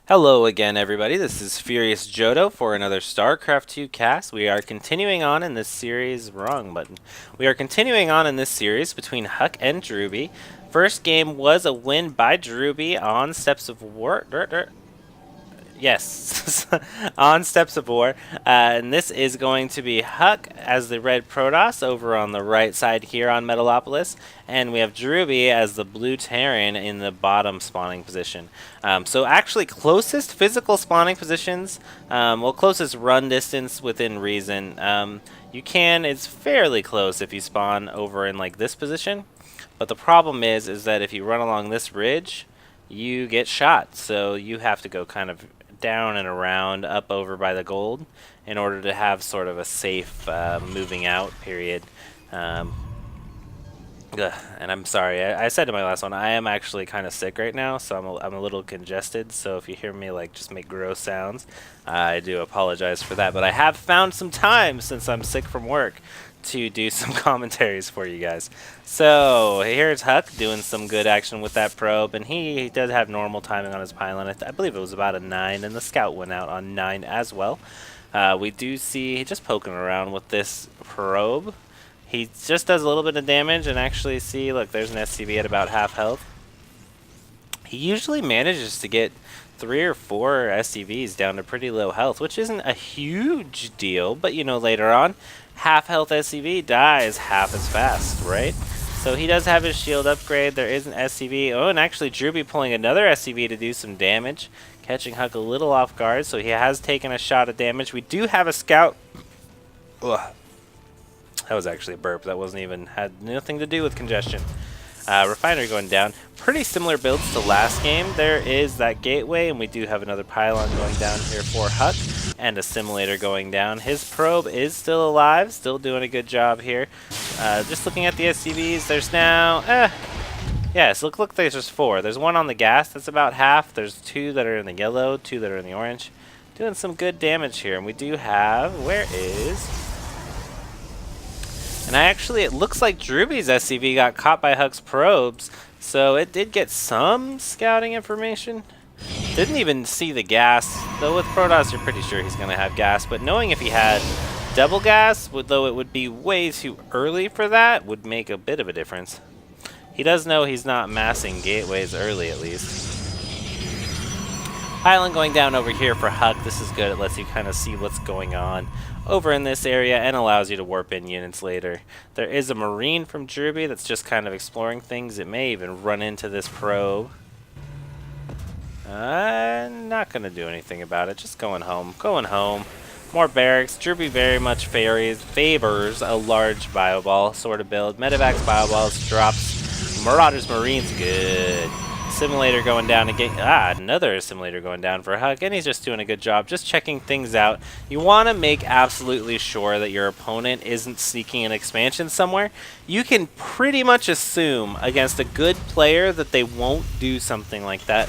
Hello again, everybody. This is Furious Jodo for another StarCraft 2 cast. We are continuing on in this series. Wrong button. We are continuing on in this series between HuK and Drewbie. First game was a win by Drewbie on Steps of War. Yes, on Steps of War. And this is going to be HuK as the red Protoss over on the right side here on Metalopolis. And we have Drewbie as the blue Terran in the bottom spawning position. So actually closest physical spawning positions, well, closest run distance within reason. It's fairly close if you spawn over in like this position. But the problem is that if you run along this ridge, you get shot. So you have to go kind of down and around up over by the gold in order to have sort of a safe moving out period. And I'm sorry, I said in my last one, I am actually kind of sick right now, so I'm a little congested. So if you hear me like just make gross sounds, I do apologize for that. But I have found some time since I'm sick from work to do some commentaries for you guys. So here's HuK doing some good action with that probe, and he does have normal timing on his pylon. I believe it was about a 9, and the scout went out on 9 as well. We do see just poking around with this probe. He just does a little bit of damage, and actually see, look, there's an SCV at about half health. He usually manages to get 3 or 4 SCVs down to pretty low health, which isn't a huge deal, but you know, later on, half health SCV dies half as fast, right? So he does have his shield upgrade. There is an SCV. Oh, and actually Drewbie pulling another SCV to do some damage, catching HuK a little off guard, so he has taken a shot of damage. We do have a scout. Ugh. That was actually a burp. That had nothing to do with congestion. Refinery going down. Pretty similar builds to last game. There is that gateway, and we do have another pylon going down here for HuK, and a simulator going down. His probe is still alive, still doing a good job here. Just looking at the SCVs, there's now, yes, look, there's just 4. There's 1 on the gas, that's about half. There's 2 that are in the yellow, 2 that are in the orange. Doing some good damage here, and we do have, where is... And it looks like Drewbie's SCV got caught by HuK's probes, so it did get some scouting information. Didn't even see the gas, though with Protoss you're pretty sure he's going to have gas, but knowing if he had double gas, though it would be way too early for that, would make a bit of a difference. He does know he's not massing gateways early, at least. Pylon going down over here for HuK. This is good. It lets you kind of see what's going on over in this area and allows you to warp in units later. There is a Marine from Drewbie that's just kind of exploring things. It may even run into this probe. Not going to do anything about it. Just going home. Going home. More barracks. Drewbie very much favors a large bioball sort of build. Medivacs, bioballs, drops. Marauders, Marines, good. Simulator going down again. Another simulator going down for HuK, and he's just doing a good job, just checking things out. You want to make absolutely sure that your opponent isn't sneaking an expansion somewhere. You can pretty much assume against a good player that they won't do something like that,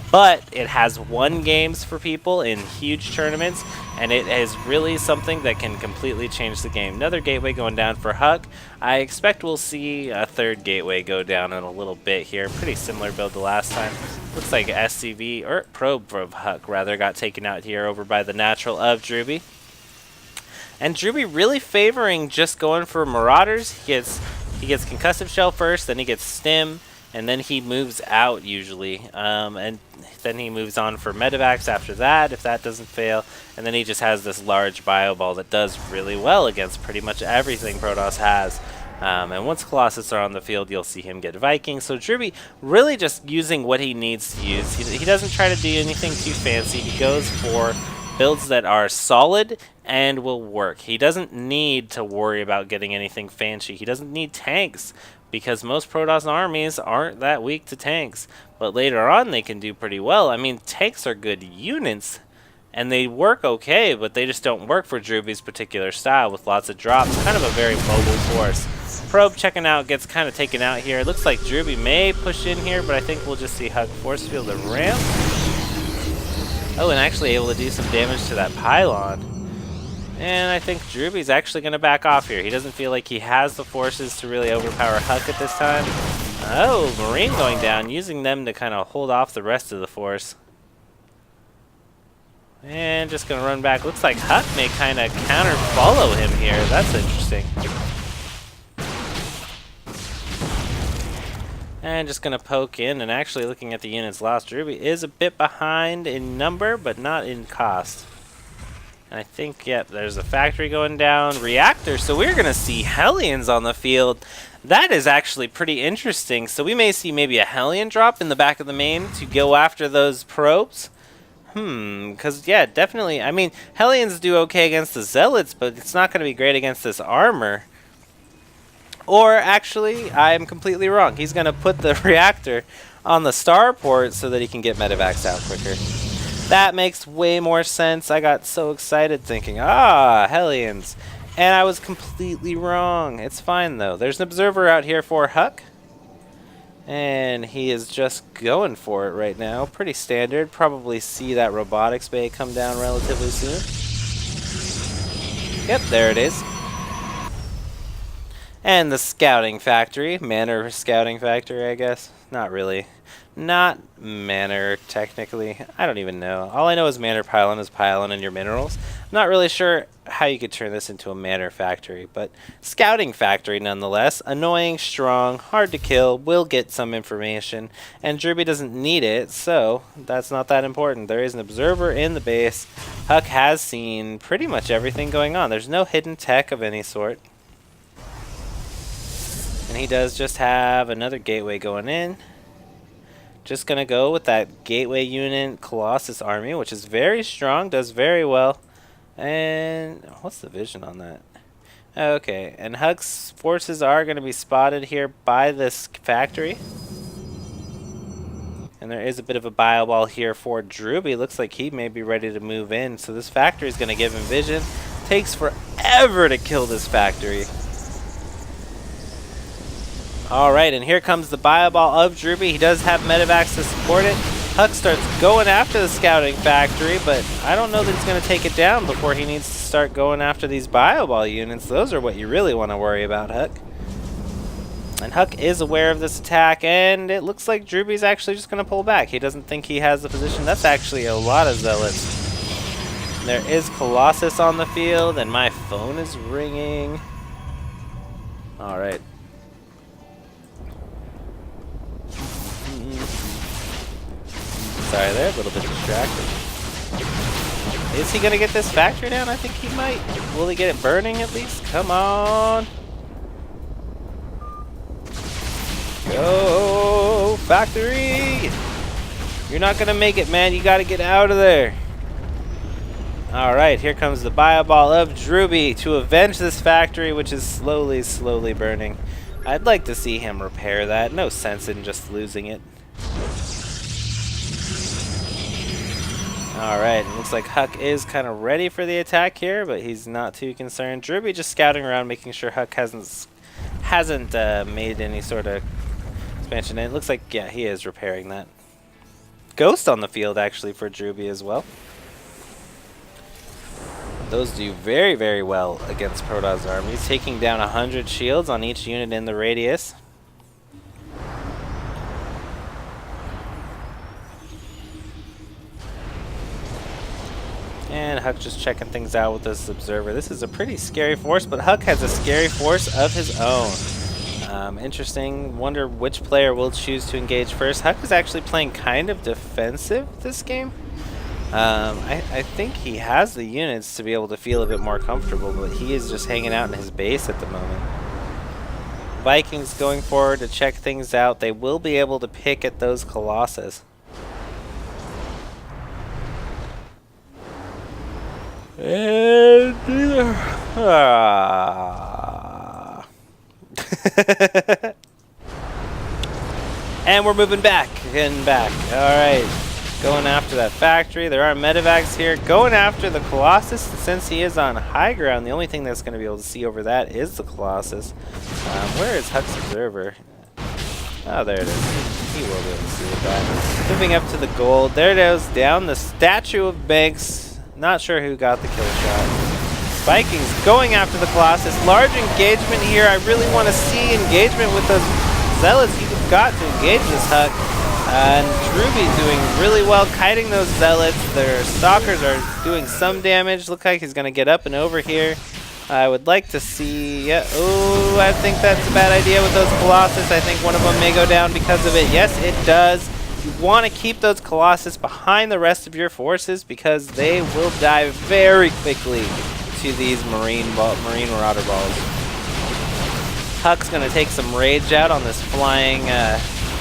but it has won games for people in huge tournaments, and it is really something that can completely change the game. Another gateway going down for HuK. I expect we'll see a 3rd gateway go down in a little bit here. Pretty similar build to last time. Looks like SCV, or probe of HuK rather, got taken out here over by the natural of Drewbie. And Drewbie really favoring just going for Marauders. He gets Concussive Shell first, then he gets Stim, and then he moves out usually, and then he moves on for Medivacs after that, if that doesn't fail, and then he just has this large bioball that does really well against pretty much everything Protoss has. And once Colossus are on the field, you'll see him get Viking. So Drewbie really just using what he needs to use. He doesn't try to do anything too fancy. He goes for builds that are solid and will work. He doesn't need to worry about getting anything fancy. He doesn't need tanks, because most Protoss armies aren't that weak to tanks. But later on, they can do pretty well. I mean, tanks are good units, and they work okay, but they just don't work for Drewbie's particular style with lots of drops. Kind of a very mobile force. Probe checking out, gets kind of taken out here. It looks like Drewbie may push in here, but I think we'll just see HuK force field a ramp. Oh, and actually able to do some damage to that pylon. And I think Drewbie's actually going to back off here. He doesn't feel like he has the forces to really overpower HuK at this time. Oh, Marine going down, using them to kind of hold off the rest of the force. And just gonna run back. Looks like HuK may kind of counter follow him here. That's interesting. And just gonna poke in, and actually looking at the units lost, Drewbie is a bit behind in number, but not in cost. And I think, yep, there's a factory going down, reactor. So we're gonna see Hellions on the field. That is actually pretty interesting. So we may see maybe a Hellion drop in the back of the main to go after those probes. Because, yeah, definitely. I mean, Hellions do okay against the Zealots, but it's not going to be great against this armor. Or, actually, I'm completely wrong. He's going to put the reactor on the starport so that he can get medevacs out quicker. That makes way more sense. I got so excited thinking, Hellions. And I was completely wrong. It's fine, though. There's an observer out here for HuK. And he is just going for it right now. Pretty standard. Probably see that robotics bay come down relatively soon. Yep, there it is. And the scouting factory. Manor scouting factory, I guess. Not really. Not manor, technically. I don't even know. All I know is manor pylon is pylon in your minerals. I'm not really sure how you could turn this into a manor factory, but scouting factory nonetheless. Annoying, strong, hard to kill, will get some information, and Drewbie doesn't need it, so that's not that important. There is an observer in the base. HuK has seen pretty much everything going on. There's no hidden tech of any sort. And he does just have another gateway going in. Just going to go with that gateway unit Colossus army, which is very strong, does very well. And what's the vision on that? Okay, and HuK's forces are going to be spotted here by this factory. And there is a bit of a bio ball here for Drewbie. Looks like he may be ready to move in. So this factory is going to give him vision. Takes forever to kill this factory. Alright, and here comes the bio ball of Drewbie. He does have medevacs to support it. HuK starts going after the scouting factory, but I don't know that he's going to take it down before he needs to start going after these bio ball units. Those are what you really want to worry about, HuK. And HuK is aware of this attack, and it looks like Drewbie's actually just going to pull back. He doesn't think he has the position. That's actually a lot of Zealots. There is Colossus on the field, and my phone is ringing. Alright. Sorry there, a little bit distracted. Is he going to get this factory down? I think he might. Will he get it burning at least? Come on. Go, factory. You're not going to make it, man. You got to get out of there. Alright, here comes the bio ball of Drewbie to avenge this factory, which is slowly burning. I'd like to see him repair that. No sense in just losing it. Alright, it looks like HuK is kind of ready for the attack here, but he's not too concerned. Drewbie just scouting around, making sure HuK hasn't made any sort of expansion. And it looks like, yeah, he is repairing that. Ghost on the field, actually, for Drewbie as well. Those do very well against Protoss armies, taking down 100 shields on each unit in the radius. And HuK just checking things out with this observer. This is a pretty scary force, but HuK has a scary force of his own. Interesting. Wonder which player will choose to engage first. HuK is actually playing kind of defensive this game. I think he has the units to be able to feel a bit more comfortable, but he is just hanging out in his base at the moment. Vikings going forward to check things out. They will be able to pick at those Colossus. And and we're moving back and back. Alright. Going after that factory. There are medevacs here. Going after the Colossus. Since he is on high ground, the only thing that's going to be able to see over that is the Colossus. Where is HuK's observer? Oh, there it is. He will be able to see with that. Moving up to the gold. There it goes. Down the statue of Banks. Not sure who got the kill shot. Vikings going after the Colossus. Large engagement here. I really want to see engagement with those Zealots. You've got to engage this HuK. And Drewbie doing really well, kiting those zealots. Their stalkers are doing some damage. Look like he's going to get up and over here. I would like to see... Yeah, oh, I think that's a bad idea with those Colossus. I think one of them may go down because of it. Yes, it does. You want to keep those Colossus behind the rest of your forces because they will die very quickly to these Marine Marauder balls. HuK's going to take some rage out on this flying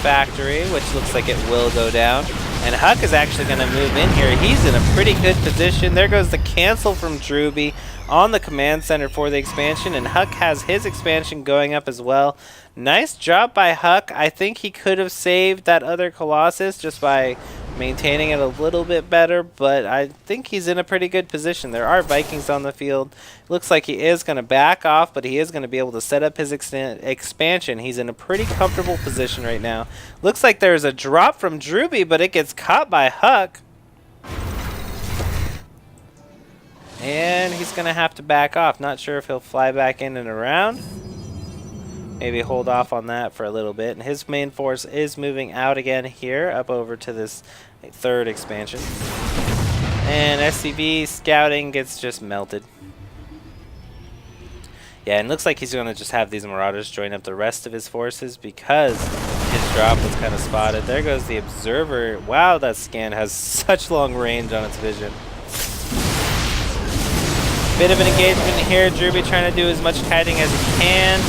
factory, which looks like it will go down. And HuK is actually going to move in here. He's in a pretty good position. There goes the cancel from Drewbie on the command center for the expansion, and HuK has his expansion going up as well. Nice job by HuK. I think he could have saved that other Colossus just by maintaining it a little bit better, but I think he's in a pretty good position. There are Vikings on the field. Looks like he is going to back off, but he is going to be able to set up his expansion. He's in a pretty comfortable position right now. Looks like there's a drop from Drewbie, but it gets caught by HuK. And he's going to have to back off. Not sure if he'll fly back in and around. Maybe hold off on that for a little bit. And his main force is moving out again here, up over to this third expansion. And SCV scouting gets just melted. Yeah, and looks like he's going to just have these Marauders join up the rest of his forces because his drop was kind of spotted. There goes the Observer. Wow, that scan has such long range on its vision. Bit of an engagement here. Drewbie trying to do as much kiting as he can.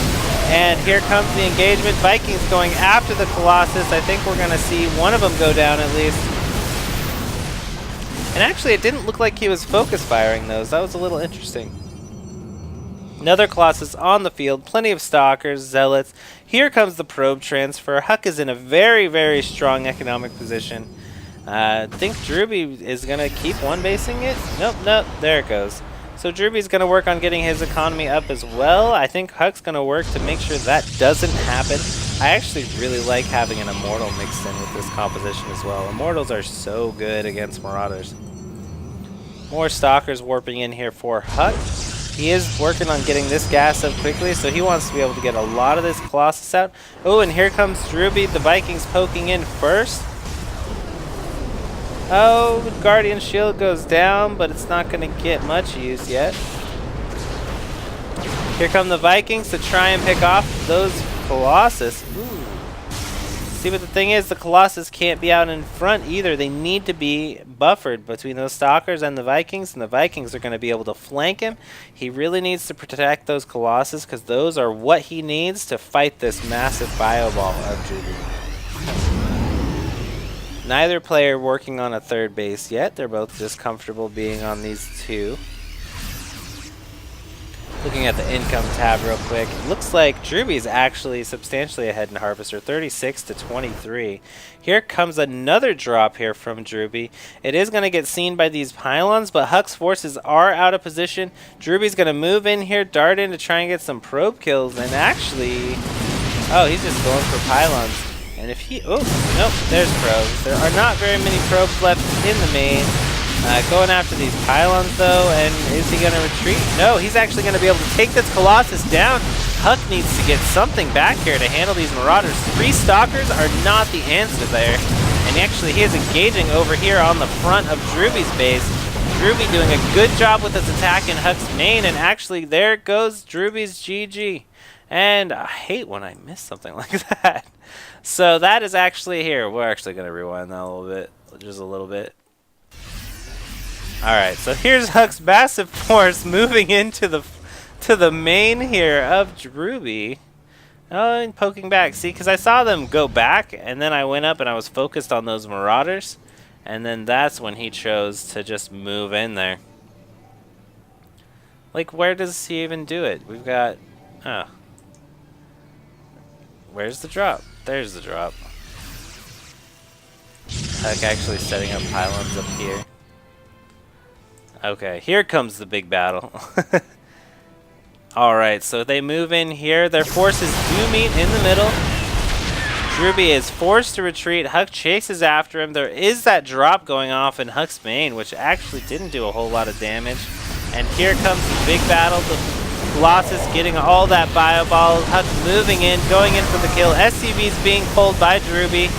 And here comes the engagement. Vikings going after the Colossus. I think we're going to see one of them go down at least. And actually, it didn't look like he was focus firing those. That was a little interesting. Another Colossus on the field. Plenty of Stalkers, Zealots. Here comes the probe transfer. HuK is in a very, very strong economic position. I think Drewbie is going to keep one basing it. Nope, there it goes. So Drewbie's going to work on getting his economy up as well. I think HuK's going to work to make sure that doesn't happen. I actually really like having an Immortal mixed in with this composition as well. Immortals are so good against Marauders. More Stalkers warping in here for HuK. He is working on getting this gas up quickly, so he wants to be able to get a lot of this Colossus out. Oh, and here comes Drewbie. The Vikings poking in first. Oh, Guardian Shield goes down, but it's not going to get much use yet. Here come the Vikings to try and pick off those Colossus. Ooh. See, but the thing is, the Colossus can't be out in front either. They need to be buffered between those Stalkers and the Vikings are going to be able to flank him. He really needs to protect those Colossus because those are what he needs to fight this massive Bioball of Drewbie. Neither player working on a third base yet. They're both just comfortable being on these two. Looking at the income tab real quick. It looks like Drewbie's actually substantially ahead in Harvester, 36 to 23. Here comes another drop here from Drewbie. It is going to get seen by these pylons, but HuK's forces are out of position. Drewbie's going to move in here, dart in to try and get some probe kills, and actually... Oh, he's just going for pylons. And if he... Oh, nope, there's probes. There are not very many probes left in the main. Going after these pylons, though, and is he going to retreat? No, he's actually going to be able to take this Colossus down. HuK needs to get something back here to handle these Marauders. 3 Stalkers are not the answer there. And actually, he is engaging over here on the front of Drewbie's base. Drewbie doing a good job with his attack in HuK's main, and actually, there goes Drewbie's GG. And I hate when I miss something like that. So that is actually here. We're actually going to rewind that a little bit. Just a little bit. Alright, so here's HuK's massive force moving into the main here of Drewbie. Oh, and poking back. See, because I saw them go back, and then I went up and I was focused on those Marauders. And then that's when he chose to just move in there. Like, where does he even do it? We've got... Oh. Where's the drop? There's the drop. HuK actually setting up pylons up here. Okay, here comes the big battle. Alright, so they move in here. Their forces do meet in the middle. Drewbie is forced to retreat. HuK chases after him. There is that drop going off in HuK's main, which actually didn't do a whole lot of damage. And here comes the big battle. The Colossus getting all that Bioball. HuK moving in, going in for the kill. SCV's being pulled by Drewbie.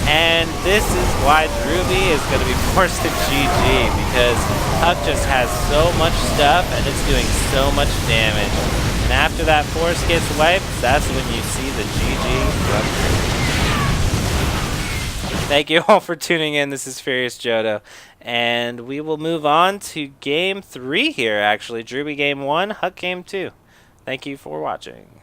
And this is why Drewbie is going to be forced to GG, because HuK just has so much stuff and it's doing so much damage. And after that force gets wiped, that's when you see the GG from Drewbie. Thank you all for tuning in. This is Furious Jodo. And we will move on to game 3 here, actually. Drewbie game 1, HuK game 2. Thank you for watching.